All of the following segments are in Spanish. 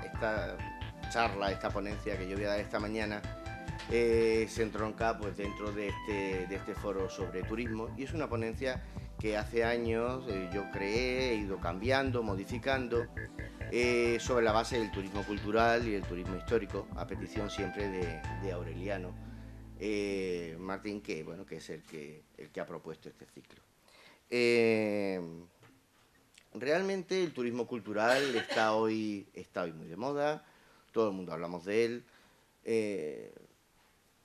esta charla, esta ponencia que yo voy a dar esta mañana, se entronca pues dentro de este foro sobre turismo, y es una ponencia que hace años yo creé, he ido cambiando, modificando, sobre la base del turismo cultural y el turismo histórico, a petición siempre de Aureliano Martín, que es el que ha propuesto este ciclo. Realmente el turismo cultural está hoy muy de moda, todo el mundo hablamos de él.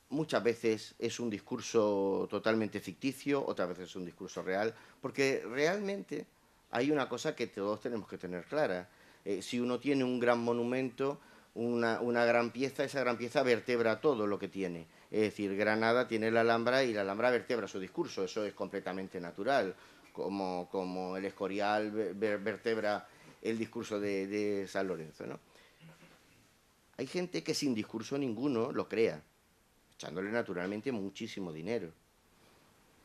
Muchas veces es un discurso totalmente ficticio, otras veces es un discurso real, porque realmente hay una cosa que todos tenemos que tener clara. Si uno tiene un gran monumento, una gran pieza, esa gran pieza vertebra todo lo que tiene. Es decir, Granada tiene la Alhambra y la Alhambra vertebra su discurso, eso es completamente natural, como el Escorial vertebra el discurso de San Lorenzo, ¿no? Hay gente que sin discurso ninguno lo crea, echándole naturalmente muchísimo dinero.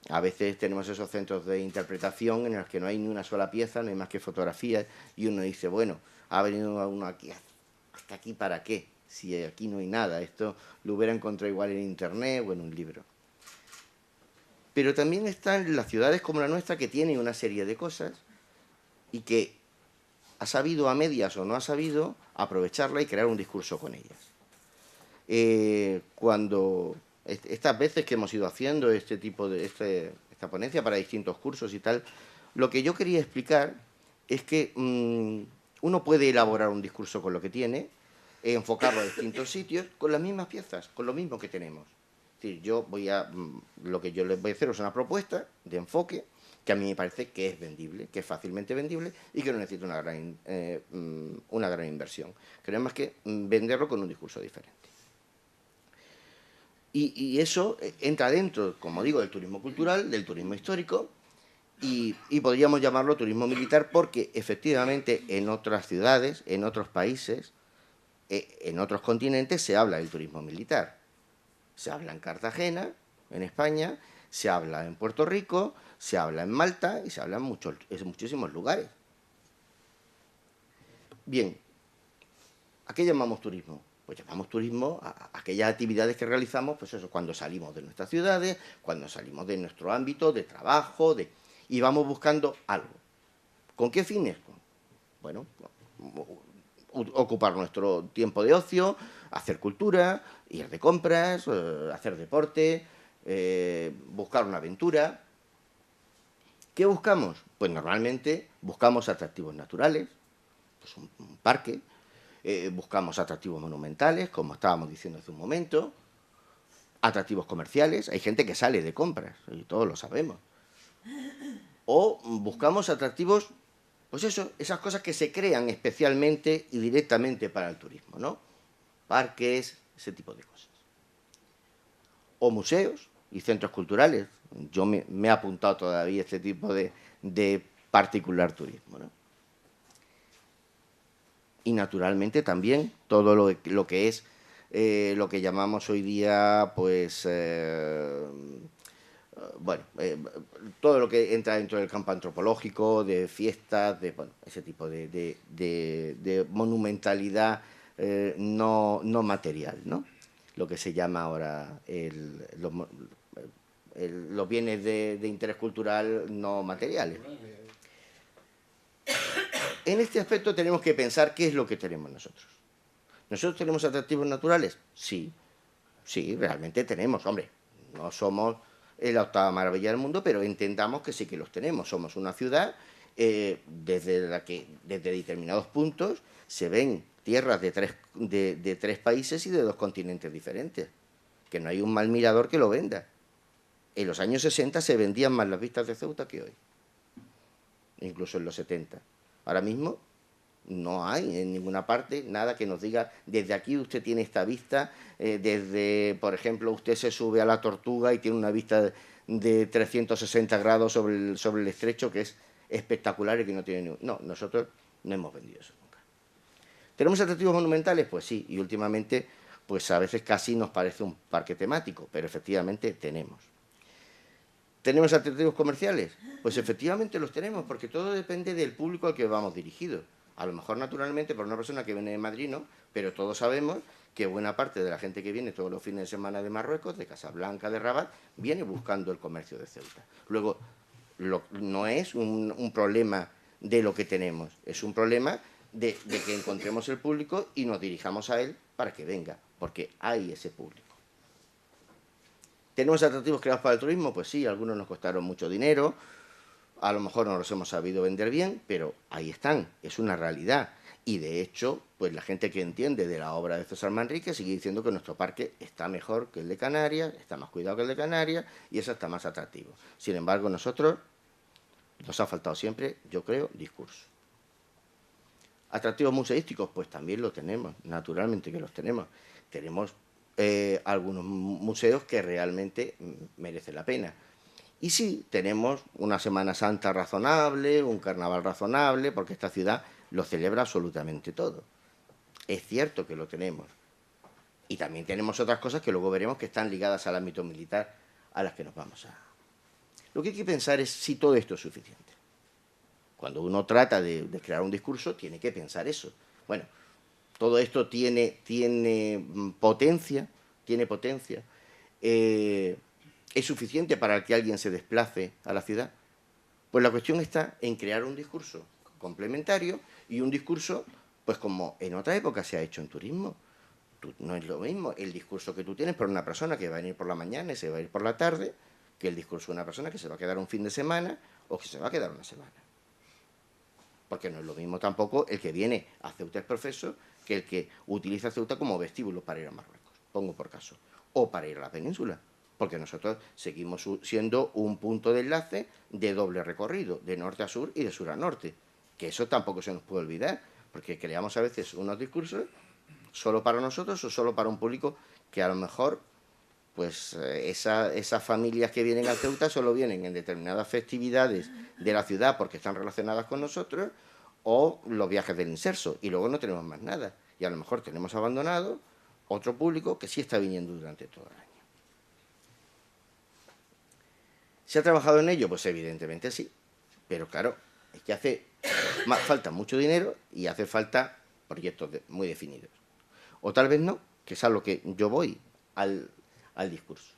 A veces tenemos esos centros de interpretación en los que no hay ni una sola pieza, no hay más que fotografías, y uno dice, bueno, ha venido uno aquí, ¿hasta aquí para qué? Si aquí no hay nada, esto lo hubiera encontrado igual en internet o en un libro. Pero también están las ciudades como la nuestra, que tienen una serie de cosas y que ha sabido a medias o no ha sabido aprovecharla y crear un discurso con ellas. Cuando estas veces que hemos ido haciendo esta ponencia para distintos cursos y tal, lo que yo quería explicar es que uno puede elaborar un discurso con lo que tiene, enfocarlo a distintos sitios, con las mismas piezas, con lo mismo que tenemos. Es decir, lo que yo les voy a hacer es una propuesta de enfoque que a mí me parece que es vendible, que es fácilmente vendible y que no necesita una gran inversión. Que no es más que venderlo con un discurso diferente. Y eso entra dentro, como digo, del turismo cultural, del turismo histórico, y podríamos llamarlo turismo militar, porque efectivamente en otras ciudades, en otros países, en otros continentes se habla del turismo militar. Se habla en Cartagena, en España, se habla en Puerto Rico, se habla en Malta y se habla en muchísimos lugares. Bien, ¿a qué llamamos turismo? Pues llamamos turismo a aquellas actividades que realizamos, pues eso, cuando salimos de nuestras ciudades, cuando salimos de nuestro ámbito de trabajo, y vamos buscando algo. ¿Con qué fines? Bueno, ocupar nuestro tiempo de ocio, hacer cultura, ir de compras, hacer deporte, buscar una aventura. ¿Qué buscamos? Pues normalmente buscamos atractivos naturales, pues un parque, buscamos atractivos monumentales, como estábamos diciendo hace un momento, atractivos comerciales, hay gente que sale de compras, y todos lo sabemos. O buscamos atractivos, pues eso, esas cosas que se crean especialmente y directamente para el turismo, ¿no? Parques, ese tipo de cosas. O museos y centros culturales. Yo me he apuntado todavía a este tipo de particular turismo, ¿no? Y naturalmente también todo lo que es lo que llamamos hoy día, pues, todo lo que entra dentro del campo antropológico, de fiestas, ese tipo de monumentalidad no material, ¿no? Lo que se llama ahora los bienes de interés cultural no materiales. En este aspecto tenemos que pensar qué es lo que tenemos nosotros. ¿Nosotros tenemos atractivos naturales? Sí, realmente tenemos. Hombre, no somos la octava maravilla del mundo, pero entendamos que sí que los tenemos. Somos una ciudad desde la que, desde determinados puntos, se ven tierras de tres países y de 2 continentes diferentes. Que no hay un mal mirador que lo venda. En los años 60 se vendían más las vistas de Ceuta que hoy. Incluso en los 70. Ahora mismo no hay en ninguna parte nada que nos diga, desde aquí usted tiene esta vista, desde, por ejemplo, usted se sube a la Tortuga y tiene una vista de 360 grados sobre el estrecho, que es espectacular y que no tiene ningún... No, nosotros no hemos vendido eso nunca. ¿Tenemos atractivos monumentales? Pues sí, y últimamente, pues a veces casi nos parece un parque temático, pero efectivamente tenemos. ¿Tenemos atractivos comerciales? Pues efectivamente los tenemos, porque todo depende del público al que vamos dirigidos. A lo mejor naturalmente por una persona que viene de Madrid, no, pero todos sabemos que buena parte de la gente que viene todos los fines de semana de Marruecos, de Casablanca, de Rabat, viene buscando el comercio de Ceuta. Luego, no es un problema de lo que tenemos, es un problema de que encontremos el público y nos dirijamos a él para que venga, porque hay ese público. ¿Tenemos atractivos creados para el turismo? Pues sí, algunos nos costaron mucho dinero, a lo mejor no los hemos sabido vender bien, pero ahí están, es una realidad. Y de hecho, pues la gente que entiende de la obra de César Manrique sigue diciendo que nuestro parque está mejor que el de Canarias, está más cuidado que el de Canarias y eso está más atractivo. Sin embargo, nosotros nos ha faltado siempre, yo creo, discurso. ¿Atractivos museísticos? Pues también lo tenemos, naturalmente que los tenemos. Tenemos algunos museos que realmente merecen la pena. Y sí, tenemos una Semana Santa razonable, un carnaval razonable, porque esta ciudad lo celebra absolutamente todo. Es cierto que lo tenemos. Y también tenemos otras cosas que luego veremos que están ligadas al ámbito militar, a las que nos vamos a... Lo que hay que pensar es si todo esto es suficiente. Cuando uno trata de crear un discurso, tiene que pensar eso. Bueno, todo esto tiene potencia, ¿es suficiente para que alguien se desplace a la ciudad? Pues la cuestión está en crear un discurso complementario y un discurso, pues como en otra época se ha hecho en turismo. No es lo mismo el discurso que tú tienes por una persona que va a venir por la mañana y se va a ir por la tarde, que el discurso de una persona que se va a quedar un fin de semana o que se va a quedar una semana. Porque no es lo mismo tampoco el que viene a Ceuta Exprofeso que el que utiliza Ceuta como vestíbulo para ir a Marruecos, pongo por caso, o para ir a la península, porque nosotros seguimos siendo un punto de enlace de doble recorrido, de norte a sur y de sur a norte, que eso tampoco se nos puede olvidar, porque creamos a veces unos discursos solo para nosotros o solo para un público que a lo mejor pues esas familias que vienen a Ceuta solo vienen en determinadas festividades de la ciudad porque están relacionadas con nosotros o los viajes del inserso y luego no tenemos más nada y a lo mejor tenemos abandonado otro público que sí está viniendo durante todo el año. ¿Se ha trabajado en ello? Pues evidentemente sí, pero claro, es que falta mucho dinero y hace falta proyectos muy definidos. O tal vez no, que es a lo que yo voy al discurso.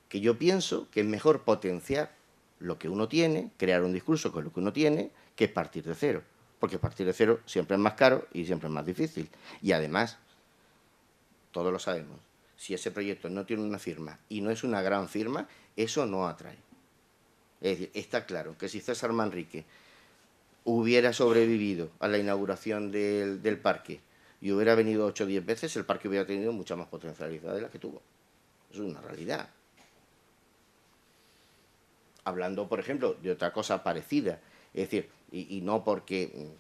Que yo pienso que es mejor potenciar lo que uno tiene, crear un discurso con lo que uno tiene, que partir de cero. Porque partir de cero siempre es más caro y siempre es más difícil. Y además, todos lo sabemos, si ese proyecto no tiene una firma y no es una gran firma, eso no atrae. Es decir, está claro que si César Manrique hubiera sobrevivido a la inauguración del parque y hubiera venido 8 o 10 veces, el parque hubiera tenido mucha más potencialidad de la que tuvo. Eso es una realidad. Hablando, por ejemplo, de otra cosa parecida, es decir, y no porque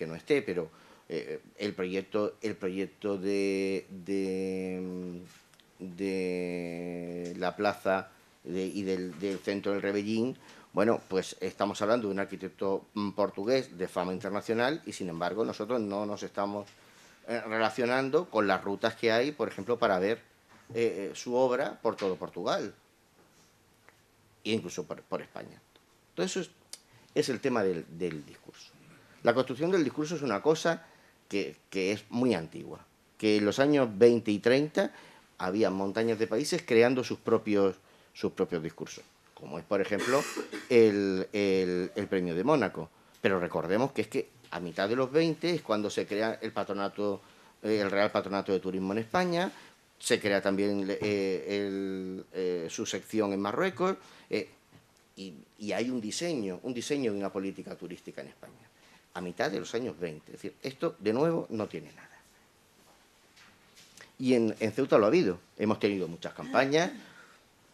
no esté, pero el proyecto de la plaza y del centro del Rebellín, bueno, pues estamos hablando de un arquitecto portugués de fama internacional y, sin embargo, nosotros no nos estamos relacionando con las rutas que hay, por ejemplo, para ver su obra por todo Portugal e incluso por España. Entonces, eso es el tema del discurso. La construcción del discurso es una cosa que es muy antigua, que en los años 20 y 30 había montañas de países creando sus propios discursos, como es, por ejemplo, el Premio de Mónaco. Pero recordemos que es que a mitad de los 20 es cuando se crea el Real Patronato de Turismo en España, se crea también su sección en Marruecos, y hay un diseño de una política turística en España, a mitad de los años 20. Es decir, esto, de nuevo, no tiene nada. Y en Ceuta lo ha habido. Hemos tenido muchas campañas,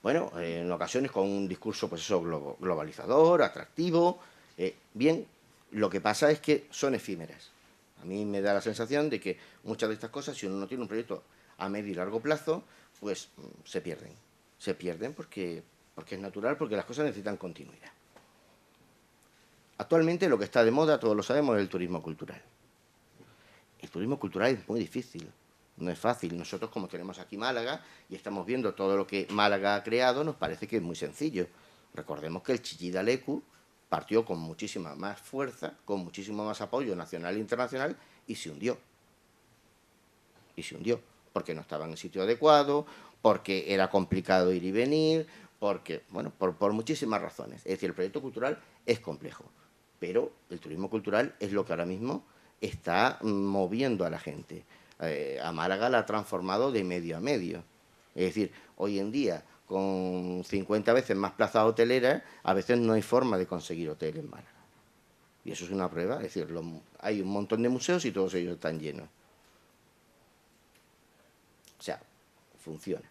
bueno, en ocasiones con un discurso, pues eso, globalizador, atractivo. Bien, lo que pasa es que son efímeras. A mí me da la sensación de que muchas de estas cosas, si uno no tiene un proyecto a medio y largo plazo, pues se pierden. Se pierden porque es natural, porque las cosas necesitan continuidad. Actualmente lo que está de moda, todos lo sabemos, es el turismo cultural. El turismo cultural es muy difícil, no es fácil. Nosotros, como tenemos aquí Málaga y estamos viendo todo lo que Málaga ha creado, nos parece que es muy sencillo. Recordemos que el Chillida Leku partió con muchísima más fuerza, con muchísimo más apoyo nacional e internacional, y se hundió. Y se hundió, porque no estaba en el sitio adecuado, porque era complicado ir y venir, porque, bueno, por muchísimas razones. Es decir, el proyecto cultural es complejo, pero el turismo cultural es lo que ahora mismo está moviendo a la gente. A Málaga la ha transformado de medio a medio. Es decir, hoy en día, con 50 veces más plazas hoteleras, a veces no hay forma de conseguir hotel en Málaga. Y eso es una prueba, es decir, hay un montón de museos y todos ellos están llenos. O sea, funciona.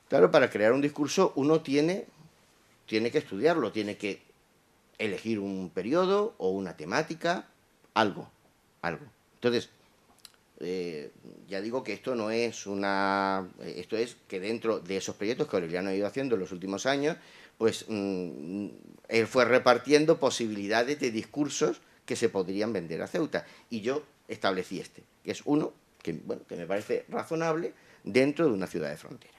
Claro, para crear un discurso uno tiene que estudiarlo, tiene que elegir un periodo o una temática, algo. Entonces, ya digo que esto no es esto es que dentro de esos proyectos que Aureliano ha ido haciendo en los últimos años, pues él fue repartiendo posibilidades de discursos que se podrían vender a Ceuta. Y yo establecí que es uno que, bueno, que me parece razonable dentro de una ciudad de frontera.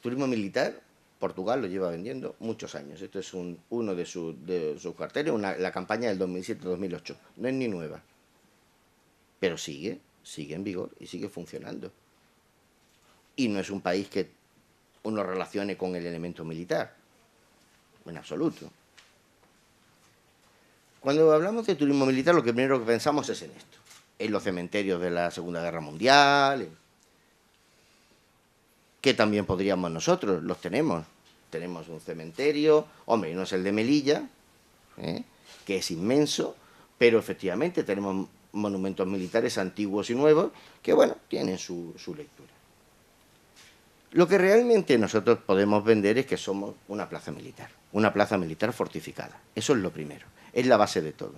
Turismo militar, Portugal lo lleva vendiendo muchos años. Esto es uno de sus carteles, la campaña del 2007-2008. No es ni nueva, pero sigue en vigor y sigue funcionando. Y no es un país que uno relacione con el elemento militar, en absoluto. Cuando hablamos de turismo militar, lo que primero que pensamos es en esto, en los cementerios de la Segunda Guerra Mundial, que también podríamos nosotros, los tenemos. Tenemos un cementerio, hombre, no es el de Melilla, que es inmenso, pero efectivamente tenemos monumentos militares antiguos y nuevos que, bueno, tienen su lectura. Lo que realmente nosotros podemos vender es que somos una plaza militar fortificada. Eso es lo primero, es la base de todo.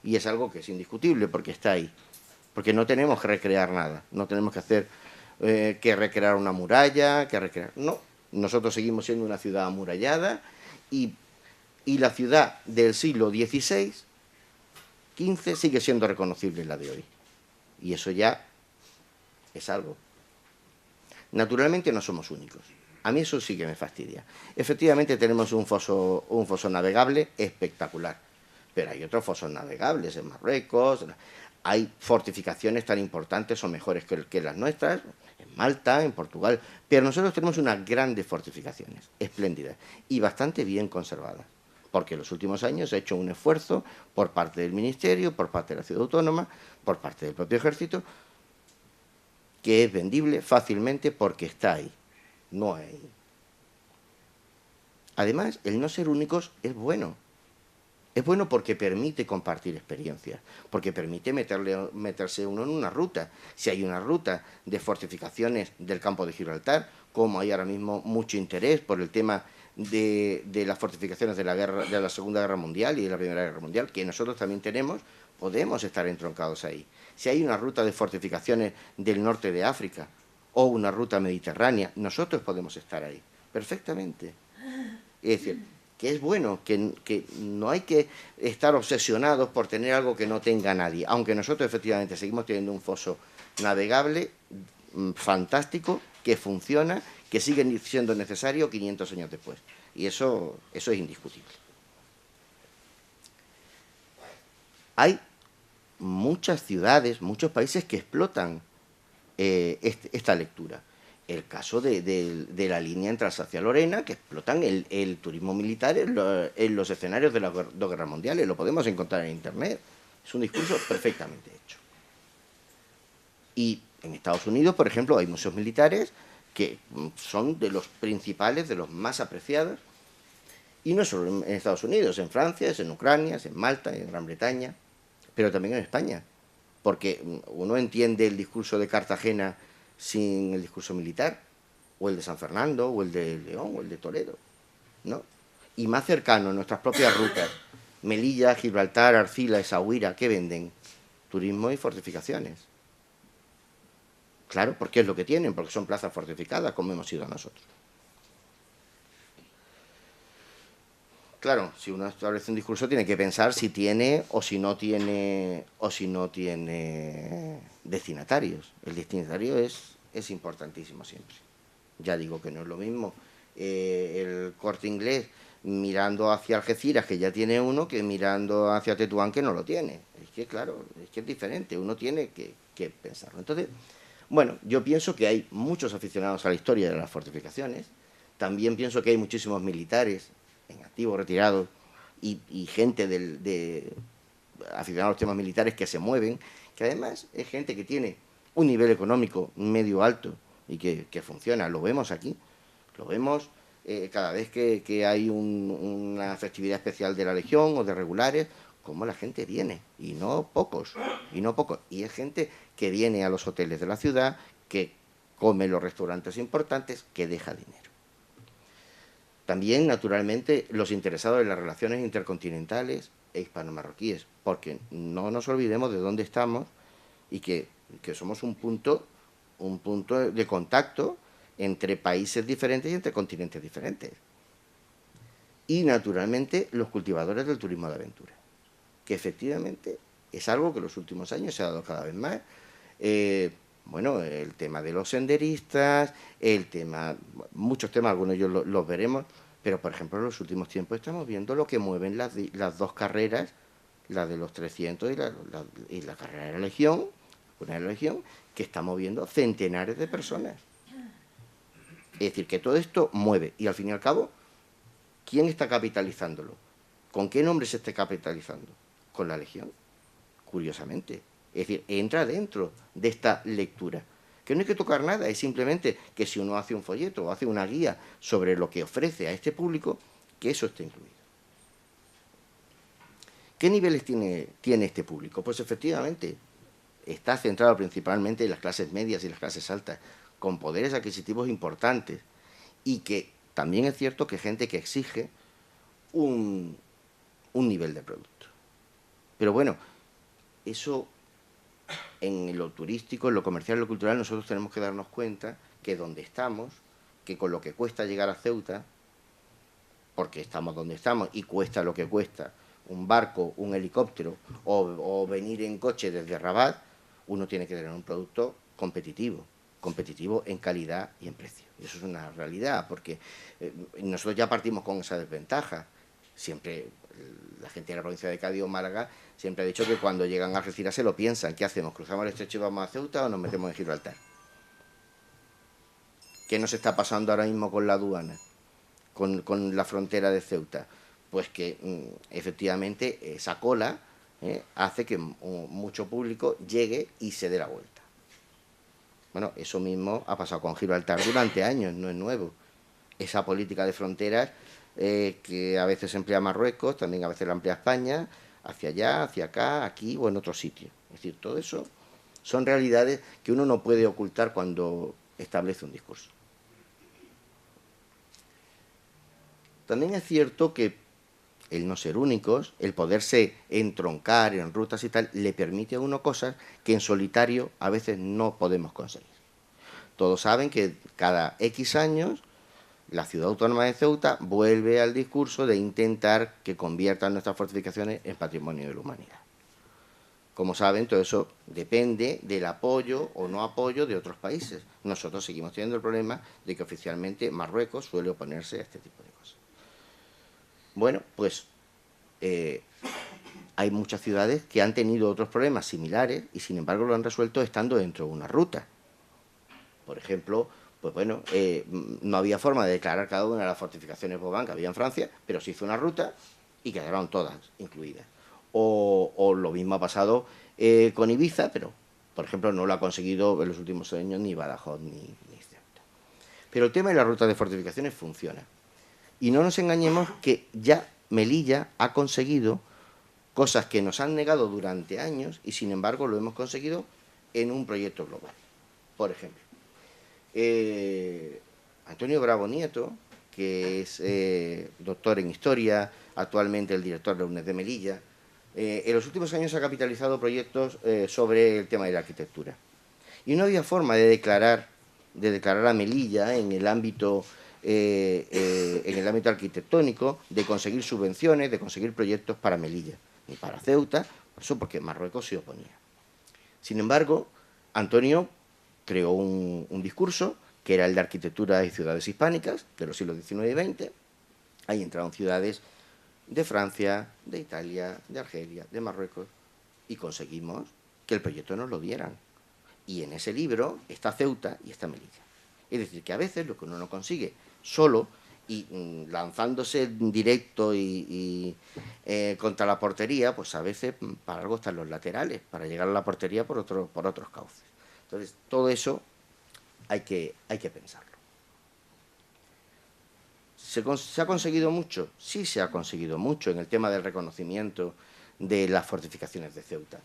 Y es algo que es indiscutible porque está ahí. Porque no tenemos que recrear nada, no tenemos que hacer que recrear una muralla, No, nosotros seguimos siendo una ciudad amurallada y la ciudad del siglo XVI, XV, sigue siendo reconocible en la de hoy. Y eso ya es algo. Naturalmente no somos únicos. A mí eso sí que me fastidia. Efectivamente tenemos un foso navegable espectacular, pero hay otros fosos navegables en Marruecos, hay fortificaciones tan importantes o mejores que las nuestras, en Malta, en Portugal, pero nosotros tenemos unas grandes fortificaciones, espléndidas y bastante bien conservadas, porque en los últimos años se ha hecho un esfuerzo por parte del Ministerio, por parte de la Ciudad Autónoma, por parte del propio Ejército, que es vendible fácilmente porque está ahí, no hay. Además, el no ser únicos es bueno. Es bueno porque permite compartir experiencias, porque permite meterse uno en una ruta. Si hay una ruta de fortificaciones del campo de Gibraltar, como hay ahora mismo mucho interés por el tema de las fortificaciones de la Segunda Guerra Mundial y de la Primera Guerra Mundial, que nosotros también tenemos, podemos estar entroncados ahí. Si hay una ruta de fortificaciones del norte de África o una ruta mediterránea, nosotros podemos estar ahí, perfectamente. Es decir, que es bueno, que no hay que estar obsesionados por tener algo que no tenga nadie, aunque nosotros efectivamente seguimos teniendo un foso navegable fantástico, que funciona, que sigue siendo necesario 500 años después. Y eso es indiscutible. Hay muchas ciudades, muchos países que explotan esta lectura. El caso de la línea entre Alsacia-Lorena, que explotan el turismo militar en los escenarios de las dos guerras mundiales. Lo podemos encontrar en Internet. Es un discurso perfectamente hecho. Y en Estados Unidos, por ejemplo, hay museos militares que son de los principales, de los más apreciados. Y no solo en Estados Unidos, en Francia, en Ucrania, en Malta, en Gran Bretaña, pero también en España. Porque uno entiende el discurso de Cartagena sin el discurso militar, o el de San Fernando, o el de León, o el de Toledo, ¿no? Y más cercano, en nuestras propias rutas, Melilla, Gibraltar, Arcila, Essaouira, ¿qué venden? Turismo y fortificaciones. Claro, porque es lo que tienen, porque son plazas fortificadas, como hemos sido nosotros. Claro, si uno establece un discurso tiene que pensar si tiene o si no tiene destinatarios. El destinatario es importantísimo siempre. Ya digo que no es lo mismo el Corte Inglés mirando hacia Algeciras, que ya tiene uno, que mirando hacia Tetuán, que no lo tiene. Es que, claro, es que es diferente, uno tiene que pensarlo. Entonces, bueno, yo pienso que hay muchos aficionados a la historia de las fortificaciones, también pienso que hay muchísimos militares en activo, retirados, y gente aficionados a los temas militares que se mueven, que además es gente que tiene un nivel económico medio alto y que funciona. Lo vemos aquí, lo vemos cada vez que hay una festividad especial de la Legión o de regulares, como la gente viene, y no pocos, y es gente que viene a los hoteles de la ciudad, que come en los restaurantes importantes, que deja dinero. También, naturalmente, los interesados en las relaciones intercontinentales e hispano-marroquíes, porque no nos olvidemos de dónde estamos y que somos un punto de contacto entre países diferentes y entre continentes diferentes. Y, naturalmente, los cultivadores del turismo de aventura, que efectivamente es algo que en los últimos años se ha dado cada vez más. Bueno, el tema de los senderistas, muchos temas, algunos de ellos los veremos, pero por ejemplo en los últimos tiempos estamos viendo lo que mueven las dos carreras, la de los 300 y la carrera de la Legión, que está moviendo centenares de personas. Es decir, que todo esto mueve, y al fin y al cabo, ¿quién está capitalizándolo? ¿Con qué nombre se está capitalizando? Con la Legión, curiosamente. Es decir, entra dentro de esta lectura. Que no hay que tocar nada, es simplemente que si uno hace un folleto o hace una guía sobre lo que ofrece a este público, que eso esté incluido. ¿Qué niveles tiene este público? Pues efectivamente está centrado principalmente en las clases medias y las clases altas, con poderes adquisitivos importantes, y que también es cierto que gente que exige un nivel de producto. Pero bueno, eso en lo turístico, en lo comercial, en lo cultural, nosotros tenemos que darnos cuenta que donde estamos, que con lo que cuesta llegar a Ceuta, porque estamos donde estamos y cuesta lo que cuesta un barco, un helicóptero o venir en coche desde Rabat, uno tiene que tener un producto competitivo en calidad y en precio. Y eso es una realidad, porque nosotros ya partimos con esa desventaja. Siempre la gente de la provincia de Cádiz o Málaga siempre ha dicho que cuando llegan a Algeciras se lo piensan. ¿Qué hacemos? ¿Cruzamos el estrecho y vamos a Ceuta o nos metemos en Gibraltar? ¿Qué nos está pasando ahora mismo con la aduana, con la frontera de Ceuta? Pues que efectivamente esa cola hace que mucho público llegue y se dé la vuelta. Bueno, eso mismo ha pasado con Gibraltar durante años, no es nuevo. Esa política de fronteras que a veces emplea Marruecos, también a veces la emplea España, hacia allá, hacia acá, aquí o en otro sitio. Es decir, todo eso son realidades que uno no puede ocultar cuando establece un discurso. También es cierto que el no ser únicos, el poderse entroncar en rutas y tal, le permite a uno cosas que en solitario a veces no podemos conseguir. Todos saben que cada X años la ciudad autónoma de Ceuta vuelve al discurso de intentar que conviertan nuestras fortificaciones en patrimonio de la humanidad. Como saben, todo eso depende del apoyo o no apoyo de otros países. Nosotros seguimos teniendo el problema de que oficialmente Marruecos suele oponerse a este tipo de cosas. Bueno, pues hay muchas ciudades que han tenido otros problemas similares y sin embargo lo han resuelto estando dentro de una ruta. Por ejemplo, pues bueno, no había forma de declarar cada una de las fortificaciones Vauban que había en Francia, pero se hizo una ruta y quedaron todas incluidas. O lo mismo ha pasado con Ibiza, pero por ejemplo no lo ha conseguido en los últimos años ni Badajoz ni Ceuta. Pero el tema de las rutas de fortificaciones funciona. Y no nos engañemos que ya Melilla ha conseguido cosas que nos han negado durante años y sin embargo lo hemos conseguido en un proyecto global. Por ejemplo, Antonio Bravo Nieto, que es doctor en Historia, actualmente el director de la UNED de Melilla, en los últimos años ha capitalizado proyectos sobre el tema de la arquitectura. Y no había forma de declarar a Melilla en el ámbito arquitectónico, de conseguir subvenciones, de conseguir proyectos para Melilla, ni para Ceuta, por eso porque Marruecos se oponía. Sin embargo, Antonio creó un discurso que era el de arquitectura y ciudades hispánicas, de los siglos XIX y XX. Ahí entraron ciudades de Francia, de Italia, de Argelia, de Marruecos, y conseguimos que el proyecto nos lo dieran. Y en ese libro está Ceuta y está Melilla. Es decir, que a veces lo que uno no consigue solo y lanzándose en directo y contra la portería, pues a veces para algo están los laterales, para llegar a la portería por otros cauces. Entonces, todo eso hay que pensarlo. ¿Se ha conseguido mucho? Sí, se ha conseguido mucho en el tema del reconocimiento de las fortificaciones de Ceuta.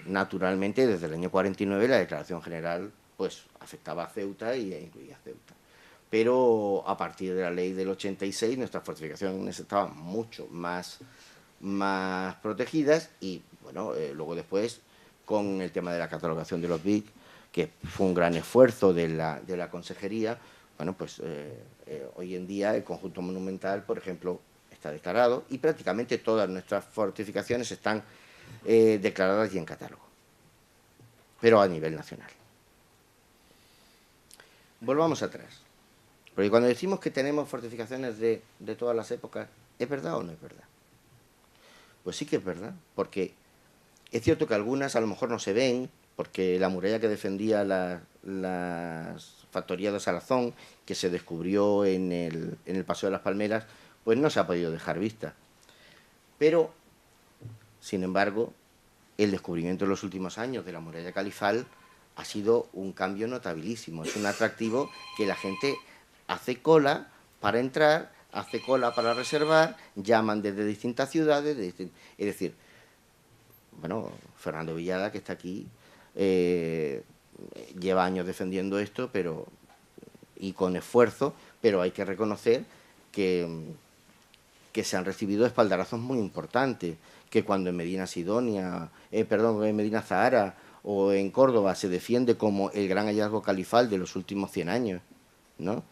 Naturalmente, desde el año 49 la Declaración General pues afectaba a Ceuta e incluía a Ceuta. Pero a partir de la ley del 86 nuestras fortificaciones estaban mucho más protegidas y, bueno, luego después con el tema de la catalogación de los BIC, que fue un gran esfuerzo de la Consejería, bueno, pues hoy en día el conjunto monumental, por ejemplo, está declarado y prácticamente todas nuestras fortificaciones están declaradas y en catálogo, pero a nivel nacional. Volvamos atrás, porque cuando decimos que tenemos fortificaciones de todas las épocas, ¿es verdad o no es verdad? Pues sí que es verdad, porque es cierto que algunas a lo mejor no se ven, porque la muralla que defendía las factorías de Salazón, que se descubrió en el Paseo de las Palmeras, pues no se ha podido dejar vista. Pero, sin embargo, el descubrimiento en los últimos años de la muralla califal ha sido un cambio notabilísimo. Es un atractivo que la gente hace cola para entrar, hace cola para reservar, llaman desde distintas ciudades, es decir, bueno, Fernando Villada, que está aquí, lleva años defendiendo esto, y con esfuerzo, pero hay que reconocer que se han recibido espaldarazos muy importantes, que cuando en Medina Sidonia, en Medina Zahara o en Córdoba se defiende como el gran hallazgo califal de los últimos 100 años, ¿no?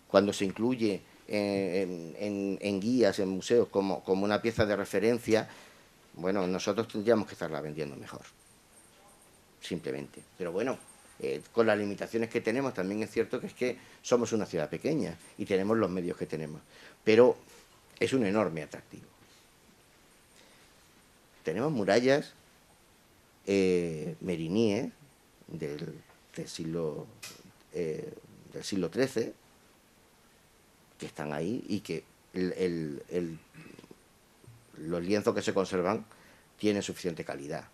Cuando se incluye en guías, en museos, como una pieza de referencia, bueno, nosotros tendríamos que estarla vendiendo mejor, simplemente. Pero bueno, con las limitaciones que tenemos, también es cierto que es que somos una ciudad pequeña y tenemos los medios que tenemos. Pero es un enorme atractivo. Tenemos murallas meriníes del siglo XIII que están ahí y que los lienzos que se conservan tienen suficiente calidad.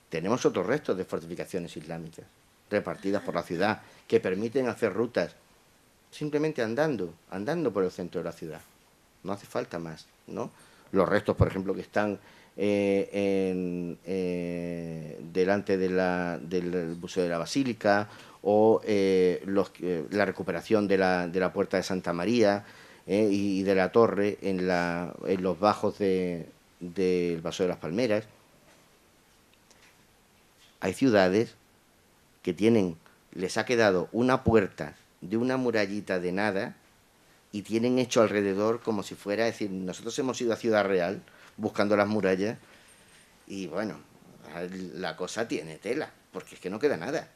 Tenemos otros restos de fortificaciones islámicas repartidas por la ciudad que permiten hacer rutas simplemente andando por el centro de la ciudad. No hace falta más, ¿no? Los restos, por ejemplo, que están delante del Museo de la Basílica o la recuperación de la Puerta de Santa María y de la Torre en los bajos del Paseo de las Palmeras. Hay ciudades que les ha quedado una puerta de una murallita de nada y tienen hecho alrededor como si fuera, es decir, nosotros hemos ido a Ciudad Real buscando las murallas y bueno, la cosa tiene tela, porque es que no queda nada.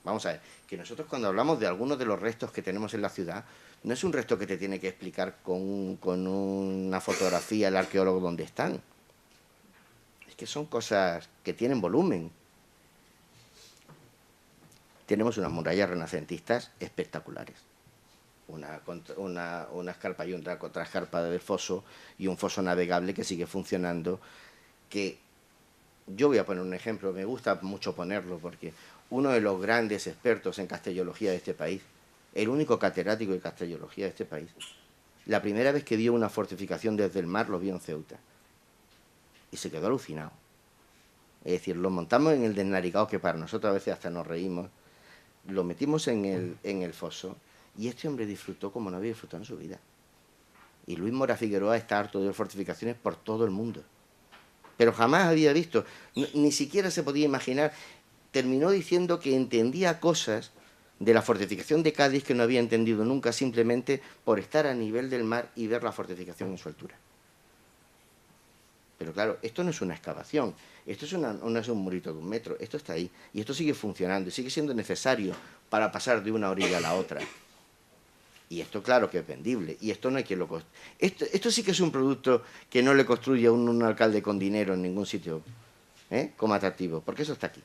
Vamos a ver, que nosotros cuando hablamos de algunos de los restos que tenemos en la ciudad, no es un resto que te tiene que explicar con una fotografía el arqueólogo dónde están. Es que son cosas que tienen volumen. Tenemos unas murallas renacentistas espectaculares. Una escarpa y otra contraescarpa del foso y un foso navegable que sigue funcionando, que yo voy a poner un ejemplo, me gusta mucho ponerlo porque uno de los grandes expertos en castellología de este país, el único catedrático de castellología de este país, la primera vez que vio una fortificación desde el mar lo vio en Ceuta y se quedó alucinado. Es decir, lo montamos en el del Narigao, que para nosotros a veces hasta nos reímos, lo metimos en el foso y este hombre disfrutó como no había disfrutado en su vida. Y Luis Mora Figueroa está harto de fortificaciones por todo el mundo. Pero jamás había visto, ni siquiera se podía imaginar. Terminó diciendo que entendía cosas de la fortificación de Cádiz que no había entendido nunca, simplemente por estar a nivel del mar y ver la fortificación en su altura. Pero claro, esto no es una excavación, esto no es un murito de 1 metro, esto está ahí. Y esto sigue funcionando y sigue siendo necesario para pasar de una orilla a la otra. Y esto claro que es vendible. Y esto no hay quien lo construya. Esto sí que es un producto que no le construye a un alcalde con dinero en ningún sitio como atractivo, porque eso está aquí.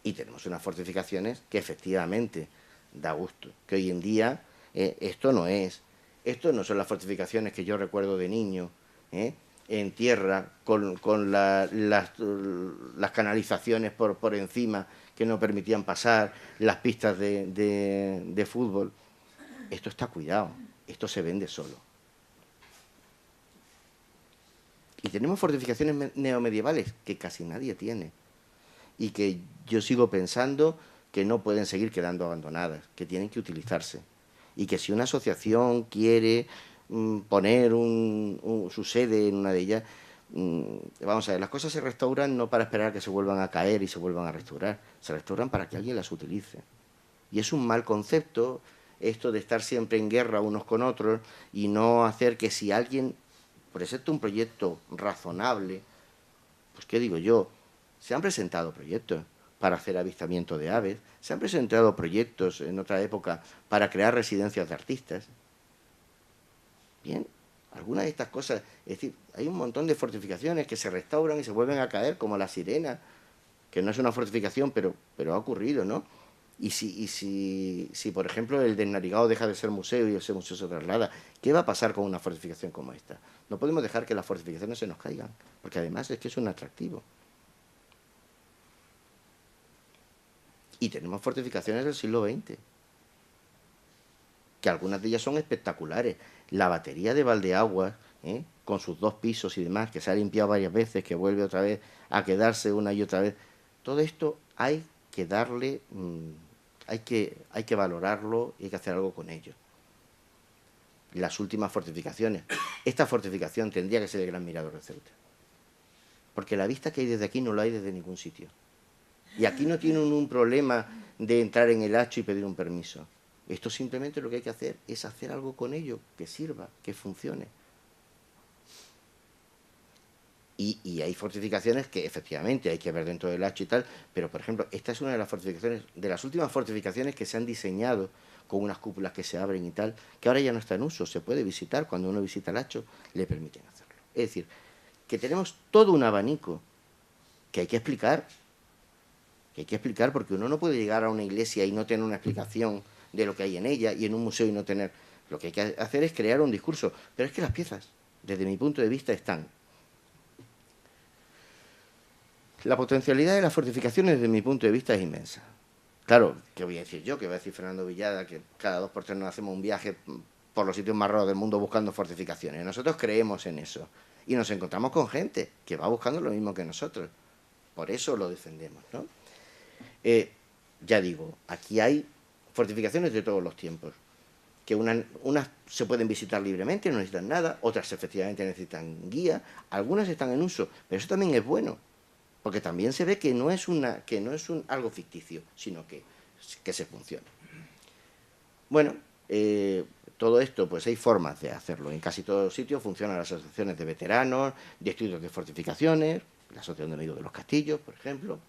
Y tenemos unas fortificaciones que efectivamente da gusto. Que hoy en día esto no son las fortificaciones que yo recuerdo de niño, en tierra, con las canalizaciones por encima que no permitían pasar, las pistas de fútbol. Esto está cuidado, esto se vende solo. Y tenemos fortificaciones neomedievales que casi nadie tiene y que yo sigo pensando que no pueden seguir quedando abandonadas, que tienen que utilizarse. Y que si una asociación quiere poner su sede en una de ellas, vamos a ver, las cosas se restauran no para esperar a que se vuelvan a caer y se vuelvan a restaurar, se restauran para que alguien las utilice. Y es un mal concepto esto de estar siempre en guerra unos con otros y no hacer que si alguien presenta un proyecto razonable, pues qué digo yo, se han presentado proyectos para hacer avistamiento de aves, se han presentado proyectos en otra época para crear residencias de artistas. Bien, algunas de estas cosas, es decir, hay un montón de fortificaciones que se restauran y se vuelven a caer, como la Sirena, que no es una fortificación, pero ha ocurrido, ¿no? Y si, por ejemplo, el del Narigao deja de ser museo y ese museo se traslada, ¿qué va a pasar con una fortificación como esta? No podemos dejar que las fortificaciones se nos caigan, porque además es que es un atractivo. Y tenemos fortificaciones del siglo XX, que algunas de ellas son espectaculares. La batería de Valdeaguas, con sus 2 pisos y demás, que se ha limpiado varias veces, que vuelve otra vez a quedarse una y otra vez. Todo esto hay que darle, hay que valorarlo y hay que hacer algo con ello. Las últimas fortificaciones. Esta fortificación tendría que ser el Gran Mirador de Ceuta. Porque la vista que hay desde aquí no la hay desde ningún sitio. Y aquí no tienen un problema de entrar en el hacho y pedir un permiso. Esto simplemente lo que hay que hacer es hacer algo con ello, que sirva, que funcione. Y hay fortificaciones que efectivamente hay que ver dentro del hacho y tal, pero por ejemplo, esta es una de las fortificaciones, de las últimas fortificaciones que se han diseñado con unas cúpulas que se abren y tal, que ahora ya no está en uso, se puede visitar, cuando uno visita el hacho, le permiten hacerlo. Es decir, que tenemos todo un abanico que hay que explicar, porque uno no puede llegar a una iglesia y no tener una explicación de lo que hay en ella, y en un museo y no tener... Lo que hay que hacer es crear un discurso, pero es que las piezas, desde mi punto de vista, están. La potencialidad de las fortificaciones, desde mi punto de vista, es inmensa. Claro, ¿qué voy a decir yo? ¿Qué va a decir Fernando Villada? Que cada 2 por 3 nos hacemos un viaje por los sitios más raros del mundo buscando fortificaciones. Nosotros creemos en eso. Y nos encontramos con gente que va buscando lo mismo que nosotros. Por eso lo defendemos, ¿no? Ya digo, aquí hay fortificaciones de todos los tiempos. Que unas se pueden visitar libremente, no necesitan nada. Otras efectivamente necesitan guía. Algunas están en uso. Pero eso también es bueno. Porque también se ve que no es algo ficticio, sino que se funciona. Bueno, todo esto, pues hay formas de hacerlo. En casi todos los sitios funcionan las asociaciones de veteranos, de estudios de fortificaciones, la Asociación de Amigos de los Castillos, por ejemplo.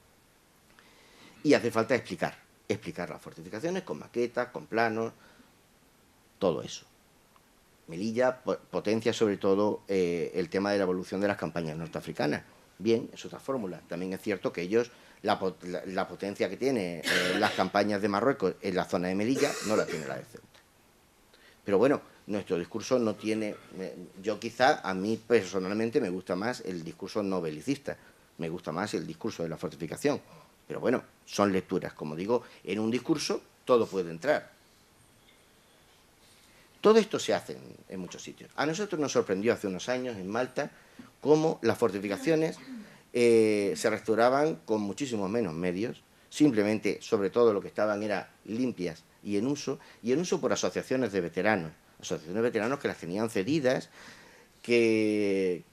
Y hace falta explicar las fortificaciones con maquetas, con planos, todo eso. Melilla potencia sobre todo el tema de la evolución de las campañas norteafricanas. Bien, es otra fórmula. También es cierto que ellos, la potencia que tiene las campañas de Marruecos en la zona de Melilla, no la tiene la de Ceuta. Pero bueno, nuestro discurso no tiene... yo quizá, a mí personalmente me gusta más el discurso no belicista, me gusta más el discurso de la fortificación. Pero bueno, son lecturas. Como digo, en un discurso todo puede entrar. Todo esto se hace en muchos sitios. A nosotros nos sorprendió hace unos años en Malta cómo las fortificaciones se restauraban con muchísimos menos medios, simplemente, sobre todo, lo que estaban era limpias y en uso por asociaciones de veteranos que las tenían cedidas, que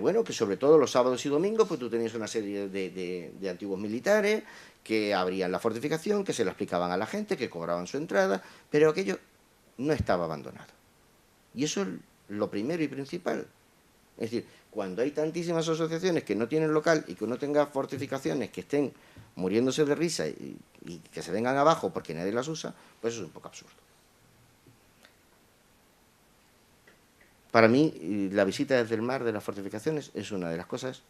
bueno, que sobre todo los sábados y domingos, pues tú tenías una serie de antiguos militares que abrían la fortificación, que se la explicaban a la gente, que cobraban su entrada, pero aquello no estaba abandonado. Y eso es lo primero y principal. Es decir, cuando hay tantísimas asociaciones que no tienen local y que uno tenga fortificaciones que estén muriéndose de risa y que se vengan abajo porque nadie las usa, pues eso es un poco absurdo. Para mí, la visita desde el mar de las fortificaciones es una de las cosas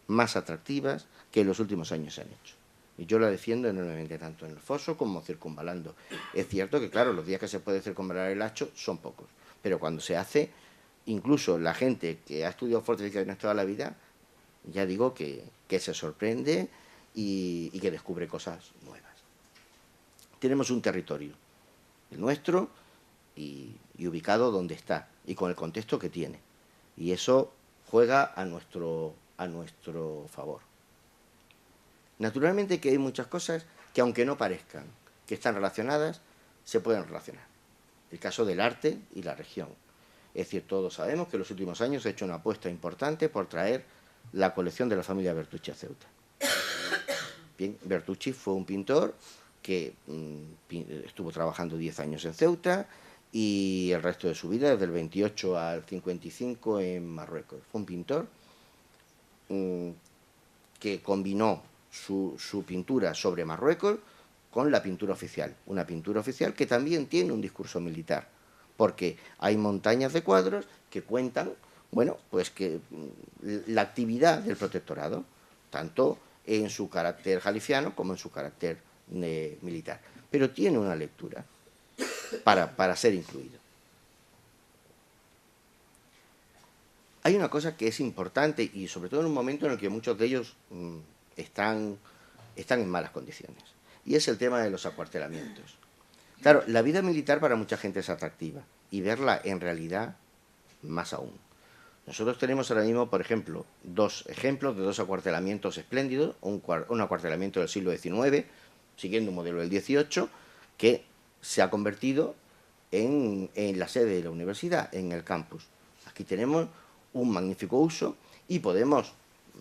más atractivas que en los últimos años se han hecho. Y yo la defiendo enormemente, tanto en el foso como circunvalando. Es cierto que, claro, los días que se puede circunvalar el Hacho son pocos, pero cuando se hace, incluso la gente que ha estudiado fortificaciones toda la vida, ya digo que se sorprende y que descubre cosas nuevas. Tenemos un territorio, el nuestro, y ubicado donde está, y con el contexto que tiene. Y eso juega a nuestro favor. Naturalmente que hay muchas cosas que, aunque no parezcan que están relacionadas, se pueden relacionar. El caso del arte y la región. Es decir, todos sabemos que en los últimos años se ha hecho una apuesta importante por traer la colección de la familia Bertucci a Ceuta. Bien, Bertucci fue un pintor que estuvo trabajando 10 años en Ceuta y el resto de su vida, desde el 28 al 55, en Marruecos. Fue un pintor que combinó su pintura sobre Marruecos con la pintura oficial. Una pintura oficial que también tiene un discurso militar, porque hay montañas de cuadros que cuentan, bueno, pues que la actividad del protectorado, tanto en su carácter jalifiano como en su carácter militar. Pero tiene una lectura para ser incluido. Hay una cosa que es importante, y sobre todo en un momento en el que muchos de ellos están en malas condiciones, y es el tema de los acuartelamientos. Claro, la vida militar para mucha gente es atractiva, y verla en realidad más aún. Nosotros tenemos ahora mismo, por ejemplo, dos ejemplos de dos acuartelamientos espléndidos, un acuartelamiento del siglo XIX, siguiendo un modelo del XVIII, que se ha convertido en la sede de la universidad, en el campus. Aquí tenemos un magnífico uso y podemos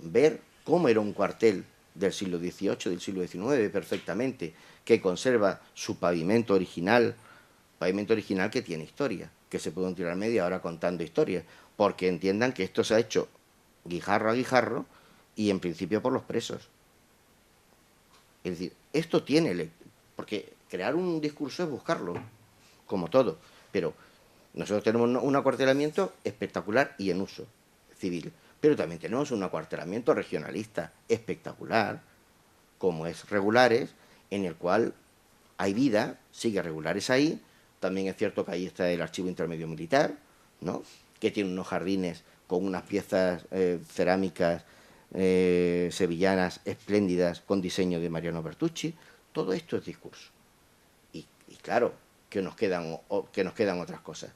ver cómo era un cuartel del siglo XVIII, del siglo XIX, perfectamente, que conserva su pavimento original que tiene historia, que se pueden tirar media hora contando historias, porque entiendan que esto se ha hecho guijarro a guijarro y en principio por los presos. Es decir, esto tiene, porque crear un discurso es buscarlo, como todo, pero nosotros tenemos un acuartelamiento espectacular y en uso civil, pero también tenemos un acuartelamiento regionalista espectacular, como es Regulares, en el cual hay vida, sigue Regulares ahí. También es cierto que ahí está el Archivo Intermedio Militar, ¿no?, que tiene unos jardines con unas piezas cerámicas sevillanas espléndidas con diseño de Mariano Bertucci. Todo esto es discurso. Y claro, que nos quedan otras cosas.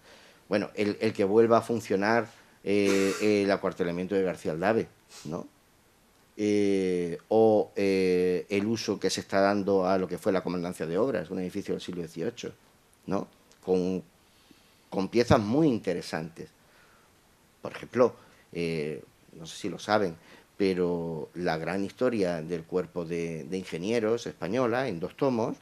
Bueno, el que vuelva a funcionar el acuartelamiento de García Aldave, ¿no? O el uso que se está dando a lo que fue la Comandancia de Obras, un edificio del siglo XVIII, ¿no?, con piezas muy interesantes. Por ejemplo, no sé si lo saben, pero la gran historia del cuerpo de ingenieros española, en 2 tomos,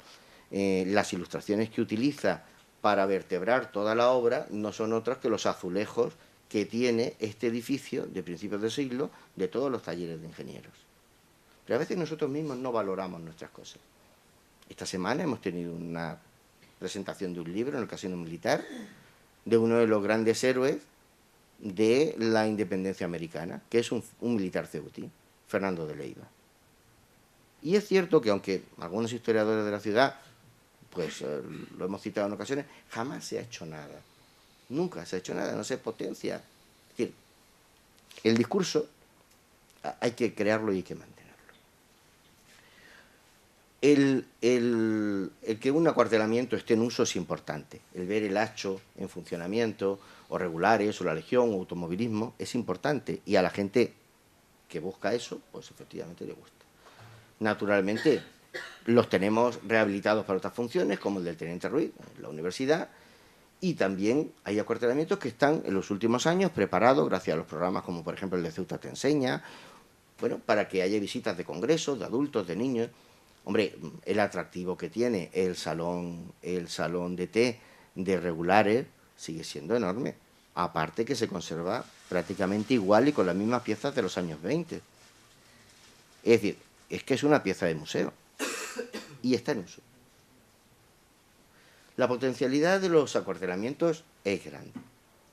las ilustraciones que utiliza para vertebrar toda la obra no son otras que los azulejos que tiene este edificio de principios de siglo de todos los talleres de ingenieros. Pero a veces nosotros mismos no valoramos nuestras cosas. Esta semana hemos tenido una presentación de un libro en el Casino Militar de uno de los grandes héroes de la independencia americana, que es un militar ceutí, Fernando de Leiva. Y es cierto que, aunque algunos historiadores de la ciudad, pues lo hemos citado en ocasiones, jamás se ha hecho nada. Nunca se ha hecho nada, no se potencia. Es decir, el discurso hay que crearlo y hay que mantenerlo. El que un acuartelamiento esté en uso es importante. El ver el Hacho en funcionamiento, o Regulares, o la Legión, o automovilismo, es importante. Y a la gente que busca eso, pues efectivamente le gusta. Naturalmente, los tenemos rehabilitados para otras funciones, como el del Teniente Ruiz, en la universidad, y también hay acuartelamientos que están en los últimos años preparados, gracias a los programas como por ejemplo el de Ceuta Te Enseña, bueno, para que haya visitas de congresos, de adultos, de niños. Hombre, el atractivo que tiene el salón de té de Regulares sigue siendo enorme. aparte que se conserva prácticamente igual y con las mismas piezas de los años 20. Es decir, es que es una pieza de museo y está en uso. La potencialidad de los acuartelamientos es grande.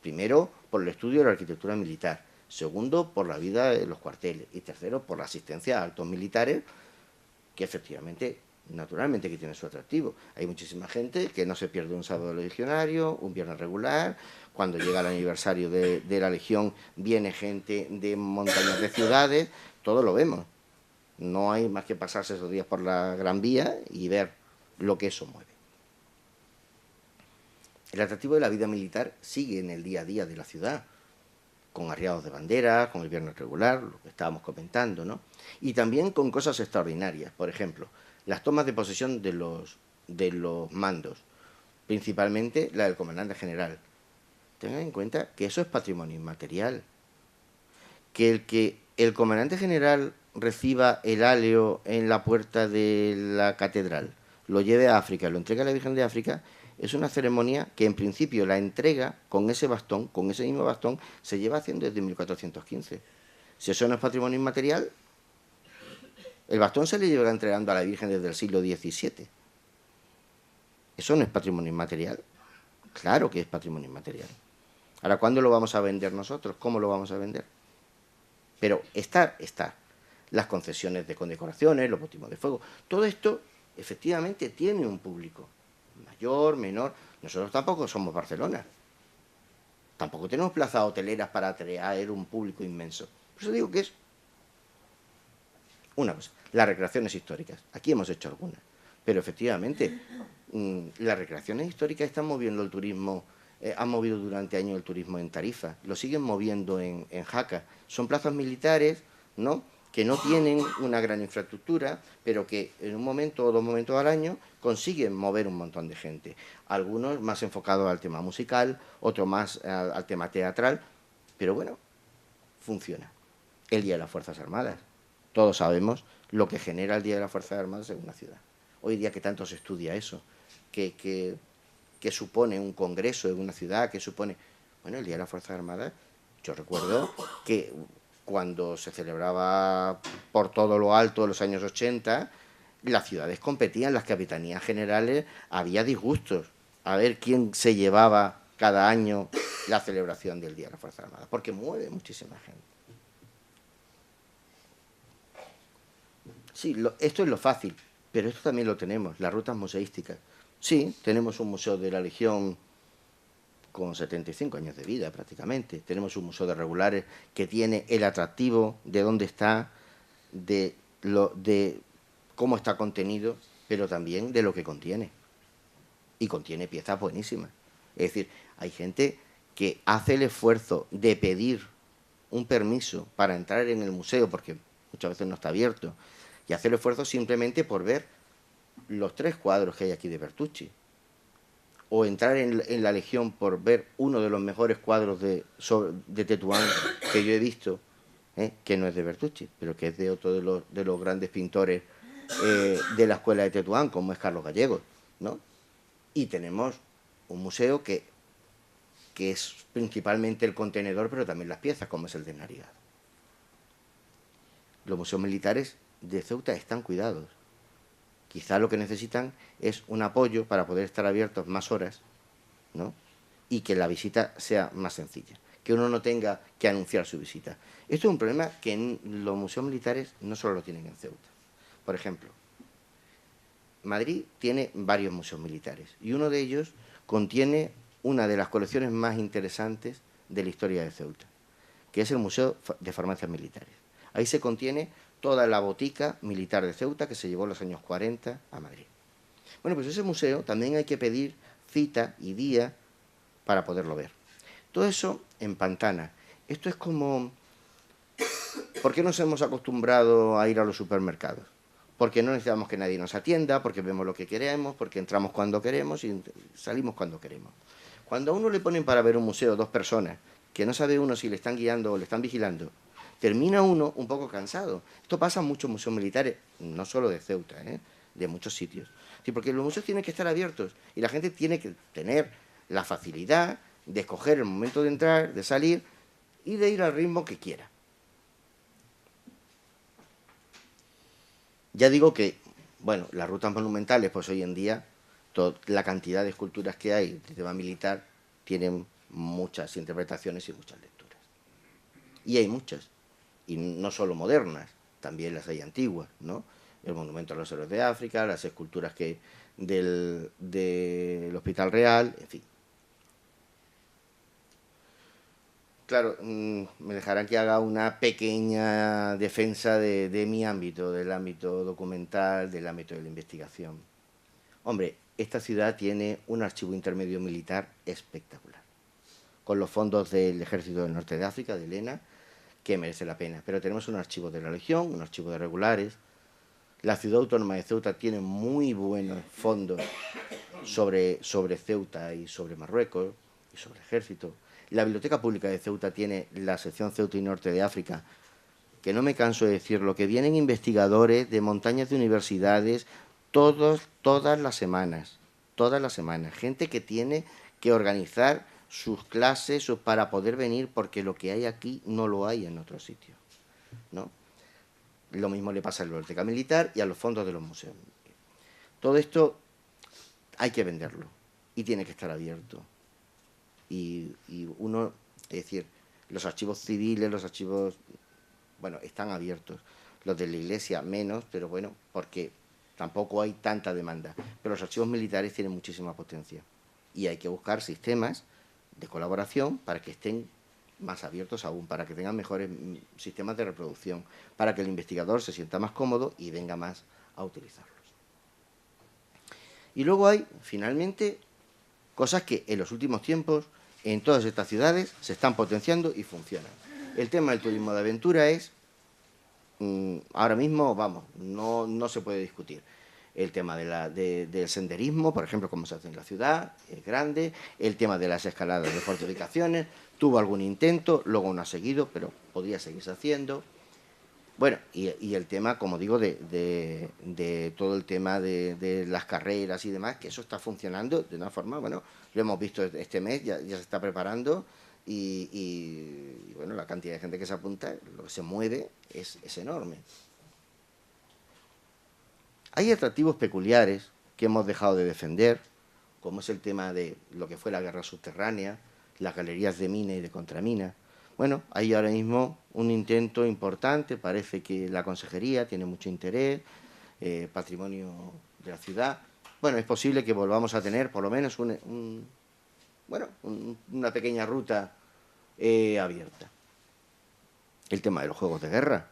Primero, por el estudio de la arquitectura militar. Segundo, por la vida de los cuarteles. Y tercero, por la asistencia a actos militares, que efectivamente, naturalmente, que tiene su atractivo. Hay muchísima gente que no se pierde un sábado legionario, un viernes regular. Cuando llega el aniversario de la Legión, viene gente de montañas de ciudades. Todo lo vemos. No hay más que pasarse esos días por la Gran Vía y ver lo que eso mueve. El atractivo de la vida militar sigue en el día a día de la ciudad, con arriados de banderas, con el viernes regular, lo que estábamos comentando, ¿no? Y también con cosas extraordinarias. Por ejemplo, las tomas de posesión de los mandos, principalmente la del comandante general. Tengan en cuenta que eso es patrimonio inmaterial. Que el comandante general reciba el háleo en la puerta de la catedral, lo lleve a África, lo entregue a la Virgen de África, es una ceremonia que en principio la entrega con ese bastón, con ese mismo bastón, se lleva haciendo desde 1415. Si eso no es patrimonio inmaterial, el bastón se le lleva entregando a la Virgen desde el siglo XVII. ¿Eso no es patrimonio inmaterial? Claro que es patrimonio inmaterial. Ahora, ¿cuándo lo vamos a vender nosotros? ¿Cómo lo vamos a vender? Pero está. Las concesiones de condecoraciones, los bautismos de fuego, todo esto efectivamente tiene un público. Mayor, menor. Nosotros tampoco somos Barcelona. Tampoco tenemos plazas hoteleras para atraer un público inmenso. Por eso digo que es una cosa. Las recreaciones históricas. Aquí hemos hecho algunas. Pero efectivamente, las recreaciones históricas están moviendo el turismo. Han movido durante años el turismo en Tarifa. Lo siguen moviendo en Jaca. Son plazas militares, ¿no?, que no tienen una gran infraestructura, pero que en un momento o dos momentos al año consiguen mover un montón de gente. Algunos más enfocados al tema musical, otros más al tema teatral, pero bueno, funciona. El Día de las Fuerzas Armadas. Todos sabemos lo que genera el Día de las Fuerzas Armadas en una ciudad. Hoy día que tanto se estudia eso, que supone un congreso en una ciudad, que supone... Bueno, el Día de las Fuerzas Armadas, yo recuerdo que cuando se celebraba por todo lo alto en los años 80, las ciudades competían, las capitanías generales, había disgustos a ver quién se llevaba cada año la celebración del Día de las Fuerzas Armadas, porque mueve muchísima gente. Sí, esto es lo fácil, pero esto también lo tenemos, las rutas museísticas. Sí, tenemos un museo de la Legión con 75 años de vida prácticamente. Tenemos un museo de regulares que tiene el atractivo de dónde está, de cómo está contenido, pero también de lo que contiene. Y contiene piezas buenísimas. Es decir, hay gente que hace el esfuerzo de pedir un permiso para entrar en el museo, porque muchas veces no está abierto, y hace el esfuerzo simplemente por ver los 3 cuadros que hay aquí de Bertucci, o entrar en la Legión por ver uno de los mejores cuadros de Tetuán que yo he visto, que no es de Bertucci, pero que es de otro de los grandes pintores de la escuela de Tetuán, como es Carlos Gallegos, ¿no? Y tenemos un museo que es principalmente el contenedor, pero también las piezas, como es el de Narigal. Los museos militares de Ceuta están cuidados. Quizá lo que necesitan es un apoyo para poder estar abiertos más horas, ¿no?, y que la visita sea más sencilla, que uno no tenga que anunciar su visita. Esto es un problema que los museos militares no solo lo tienen en Ceuta. Por ejemplo, Madrid tiene varios museos militares y uno de ellos contiene una de las colecciones más interesantes de la historia de Ceuta, que es el Museo de Farmacias Militares. Ahí se contiene toda la botica militar de Ceuta que se llevó en los años 40 a Madrid. Bueno, pues ese museo también hay que pedir cita y día para poderlo ver. Todo eso en Pantana. Esto es como... ¿Por qué nos hemos acostumbrado a ir a los supermercados? Porque no necesitamos que nadie nos atienda, porque vemos lo que queremos, porque entramos cuando queremos y salimos cuando queremos. Cuando a uno le ponen para ver un museo 2 personas, que no sabe uno si le están guiando o le están vigilando, termina uno un poco cansado. Esto pasa en muchos museos militares, no solo de Ceuta, de muchos sitios. Sí, porque los museos tienen que estar abiertos y la gente tiene que tener la facilidad de escoger el momento de entrar, de salir y de ir al ritmo que quiera. Ya digo que, bueno, las rutas monumentales, pues hoy en día, la cantidad de esculturas que hay de tema militar tienen muchas interpretaciones y muchas lecturas. Y hay muchas, y no solo modernas, también las hay antiguas, ¿no? El monumento a los héroes de África, las esculturas del Hospital Real, en fin. Claro, me dejarán que haga una pequeña defensa de mi ámbito, del ámbito documental, del ámbito de la investigación. Hombre, esta ciudad tiene un archivo intermedio militar espectacular, con los fondos del Ejército del Norte de África, de ELENA, que merece la pena. Pero tenemos un archivo de la Legión, un archivo de regulares. La ciudad autónoma de Ceuta tiene muy buenos fondos sobre Ceuta y sobre Marruecos y sobre el ejército. La Biblioteca Pública de Ceuta tiene la sección Ceuta y Norte de África, que no me canso de decirlo, que vienen investigadores de montañas de universidades todas las semanas, gente que tiene que organizar sus clases para poder venir, porque lo que hay aquí no lo hay en otro sitio, ¿no? Lo mismo le pasa a la Biblioteca Militar y a los fondos de los museos. Todo esto hay que venderlo y tiene que estar abierto. Y uno, es decir, los archivos civiles, los archivos, bueno, están abiertos. Los de la Iglesia menos, pero bueno, porque tampoco hay tanta demanda. Pero los archivos militares tienen muchísima potencia. Y hay que buscar sistemas de colaboración para que estén más abiertos aún, para que tengan mejores sistemas de reproducción, para que el investigador se sienta más cómodo y venga más a utilizarlos. Y luego hay, finalmente, cosas que en los últimos tiempos en todas estas ciudades se están potenciando y funcionan. El tema del turismo de aventura es, ahora mismo, vamos, no se puede discutir. El tema del senderismo, por ejemplo, como se hace en la ciudad, es grande. El tema de las escaladas de fortificaciones, tuvo algún intento, luego no ha seguido, pero podría seguirse haciendo. Bueno, y el tema, como digo, de todo el tema de las carreras y demás, que eso está funcionando de una forma, bueno, lo hemos visto este mes, ya se está preparando y, bueno, la cantidad de gente que se apunta, lo que se mueve es enorme. Hay atractivos peculiares que hemos dejado de defender, como es el tema de lo que fue la guerra subterránea, las galerías de mina y de contramina. Bueno, hay ahora mismo un intento importante, parece que la consejería tiene mucho interés, patrimonio de la ciudad. Bueno, es posible que volvamos a tener por lo menos una pequeña ruta abierta. El tema de los juegos de guerra.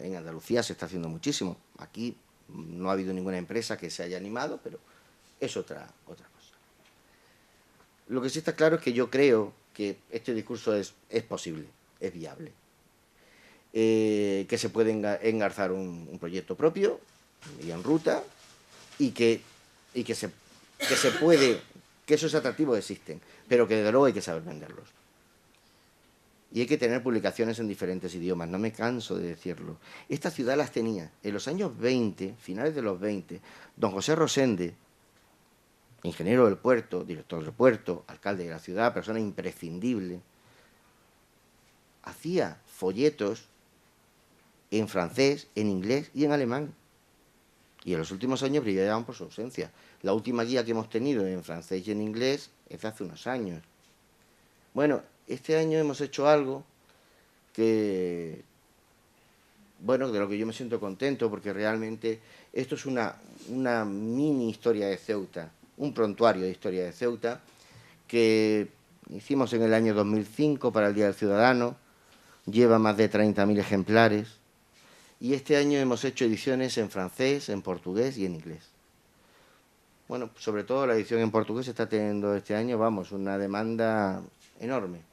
En Andalucía se está haciendo muchísimo. Aquí no ha habido ninguna empresa que se haya animado, pero es otra cosa. Lo que sí está claro es que yo creo que este discurso es posible, es viable. Que se puede engarzar un proyecto propio y en ruta y que esos atractivos existen, pero que desde luego hay que saber venderlos. Y hay que tener publicaciones en diferentes idiomas, no me canso de decirlo. Esta ciudad las tenía en los años 20, finales de los 20, don José Rosende, ingeniero del puerto, director del puerto, alcalde de la ciudad, persona imprescindible, hacía folletos en francés, en inglés y en alemán. Y en los últimos años brillaban por su ausencia. La última guía que hemos tenido en francés y en inglés es de hace unos años. Bueno, este año hemos hecho algo que, bueno, de lo que yo me siento contento, porque realmente esto es una mini historia de Ceuta, un prontuario de historia de Ceuta, que hicimos en el año 2005 para el Día del Ciudadano, lleva más de 30.000 ejemplares, y este año hemos hecho ediciones en francés, en portugués y en inglés. Bueno, sobre todo la edición en portugués está teniendo este año, vamos, una demanda enorme.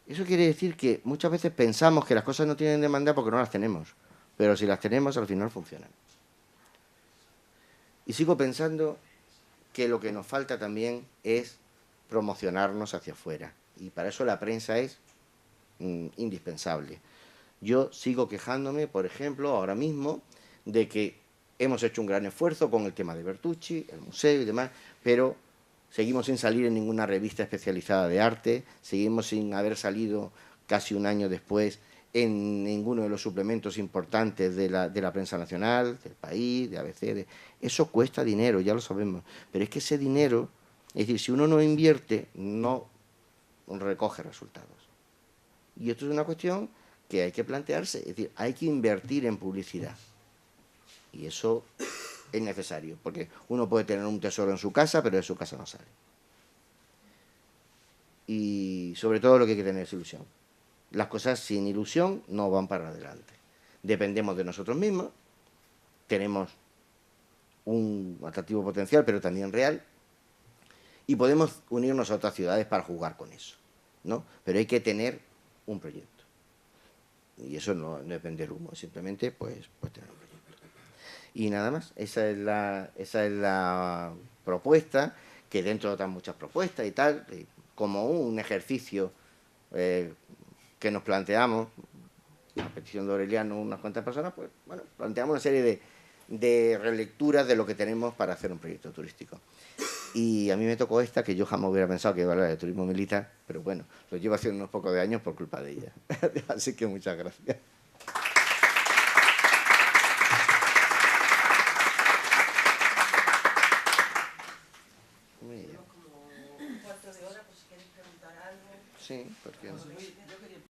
Eso quiere decir que muchas veces pensamos que las cosas no tienen demanda porque no las tenemos, pero si las tenemos al final funcionan. Y sigo pensando que lo que nos falta también es promocionarnos hacia afuera, y para eso la prensa es indispensable. Yo sigo quejándome, por ejemplo, ahora mismo, de que hemos hecho un gran esfuerzo con el tema de Bertucci, el museo y demás, pero seguimos sin salir en ninguna revista especializada de arte, seguimos sin haber salido casi un año después en ninguno de los suplementos importantes de la prensa nacional, del País, de ABC. Eso cuesta dinero, ya lo sabemos. Pero es que ese dinero, es decir, si uno no invierte, no recoge resultados. Y esto es una cuestión que hay que plantearse, es decir, hay que invertir en publicidad. Y eso es necesario, porque uno puede tener un tesoro en su casa, pero de su casa no sale. Y sobre todo lo que hay que tener es ilusión. Las cosas sin ilusión no van para adelante. Dependemos de nosotros mismos, tenemos un atractivo potencial, pero también real, y podemos unirnos a otras ciudades para jugar con eso, ¿no? Pero hay que tener un proyecto. Y eso no es vender humo, simplemente pues tener un proyecto. Y nada más, esa es la propuesta, que dentro de otras muchas propuestas y tal, como un ejercicio que nos planteamos, a petición de Aureliano, unas cuantas personas, pues bueno, planteamos una serie de relecturas de lo que tenemos para hacer un proyecto turístico. Y a mí me tocó esta, que yo jamás hubiera pensado que iba a hablar de turismo militar, pero bueno, lo llevo haciendo unos pocos de años por culpa de ella. Así que muchas gracias. Tenemos como un cuarto de hora, por si queréis preguntar algo. Sí, porque...